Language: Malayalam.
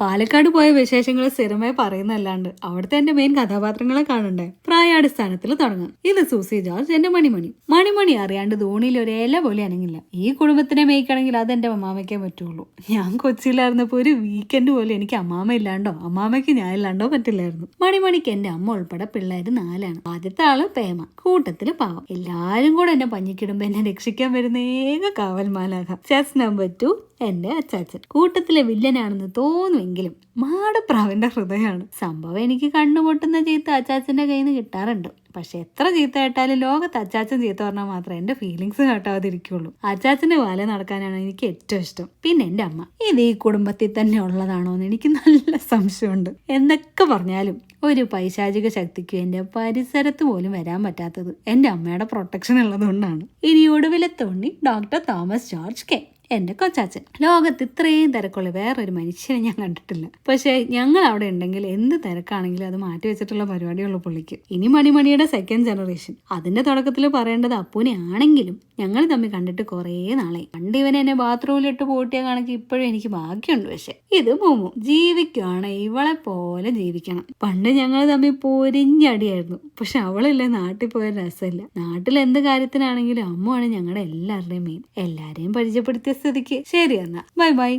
പാലക്കാട് പോയ വിശേഷങ്ങൾ സ്ഥിരമായി പറയുന്നല്ലാണ്ട് അവിടുത്തെ എന്റെ മെയിൻ കഥാപാത്രങ്ങളെ കാണണ്ടേ. പ്രായാടിസ്ഥാനത്തിൽ തുടങ്ങാം. ഇത് സൂസി ജോർജ്, എന്റെ മണിമണി. മണിമണി അറിയാണ്ട് ധോണിയിൽ ഒരു ഇല പോലെ അനങ്ങില്ല. ഈ കുടുംബത്തിനെ മേയ്ക്കണമെങ്കിൽ അതെന്റെ അമ്മാമയ്ക്കേ പറ്റുള്ളൂ. ഞാൻ കൊച്ചിയിലായിരുന്നപ്പോ ഒരു വീക്കെൻഡ് പോലും എനിക്ക് അമ്മാമ ഇല്ലാണ്ടോ അമ്മാമയ്ക്ക് ഞാൻ ഇല്ലാണ്ടോ പറ്റില്ലായിരുന്നു. മണിമണിക്ക് എന്റെ അമ്മ ഉൾപ്പെടെ പിള്ളേര് 4 ആദ്യത്തെ ആള് പേമ, കൂട്ടത്തില് പാവം. എല്ലാരും കൂടെ എന്നെ പഞ്ഞിക്കിടുമ്പോ എന്നെ രക്ഷിക്കാൻ വരുന്ന ഏക കാവൽ മാലാഖ. ചെസ് നമ്പർ 2 എന്റെ അച്ചാച്ചൻ. കൂട്ടത്തിലെ വില്ലനാണെന്ന് തോന്നുമെങ്കിലും മാടപ്രാവിന്റെ ഹൃദയമാണ്. സംഭവം എനിക്ക് കണ്ണുപൊട്ടുന്ന ചീത്ത അച്ചാച്ചന്റെ കയ്യിൽ നിന്ന് കിട്ടാറുണ്ട്. പക്ഷെ എത്ര ചീത്ത കേട്ടാലും ലോകത്ത് അച്ചാച്ചൻ ചീത്ത പറഞ്ഞാൽ മാത്രമേ എന്റെ ഫീലിങ്സ് കാട്ടാതിരിക്കുള്ളൂ. അച്ചാച്ചന്റെ വാല നടക്കാനാണ് എനിക്ക് ഏറ്റവും ഇഷ്ടം. പിന്നെ എന്റെ അമ്മ, ഇത് ഈ കുടുംബത്തിൽ തന്നെ ഉള്ളതാണോ എന്ന് എനിക്ക് നല്ല സംശയമുണ്ട്. എന്തൊക്കെ പറഞ്ഞാലും ഒരു പൈശാചിക ശക്തിക്ക് എന്റെ പരിസരത്ത് പോലും വരാൻ പറ്റാത്തത് എന്റെ അമ്മയുടെ പ്രൊട്ടക്ഷൻ ഉള്ളതുകൊണ്ടാണ്. ഇനി ഒടുവിലെ തോന്നി ഡോക്ടർ തോമസ് ജോർജ് കെ, എന്റെ കൊച്ചാച്ചൻ. ലോകത്ത് ഇത്രയും തിരക്കുള്ള വേറൊരു മനുഷ്യനെ ഞാൻ കണ്ടിട്ടില്ല. പക്ഷെ ഞങ്ങൾ അവിടെ ഉണ്ടെങ്കിൽ എന്ത് തിരക്കാണെങ്കിലും അത് മാറ്റി വെച്ചിട്ടുള്ള പരിപാടിയുള്ള പുള്ളിക്ക്. ഇനി മണിമണിയുടെ സെക്കൻഡ് ജനറേഷൻ. അതിന്റെ തുടക്കത്തിൽ പറയേണ്ടത് അപ്പൂനെ ആണെങ്കിലും ഞങ്ങൾ തമ്മിൽ കണ്ടിട്ട് കുറേ നാളായി. പണ്ട് ഇവൻ എന്നെ ബാത്റൂമിലിട്ട് പൂട്ടിയ കണക്ക് ഇപ്പോഴും എനിക്ക് ഭാഗ്യമുണ്ട്. പക്ഷെ ഇത് മൂമു ജീവിക്കുവാണ് ഇവളെ പോലെ ജീവിക്കണം. പണ്ട് ഞങ്ങൾ തമ്മിൽ പൊരിഞ്ഞടിയായിരുന്നു. പക്ഷെ അവളില്ലേ നാട്ടിൽ പോയ രസമില്ല. നാട്ടിൽ എന്ത് കാര്യത്തിനാണെങ്കിലും അമ്മുവാണ് ഞങ്ങളുടെ എല്ലാവരുടെയും മെയിൻ. എല്ലാരെയും പരിചയപ്പെടുത്തിയ സ്ഥിതിക്ക് ശരി എന്നാ ബൈ ബൈ.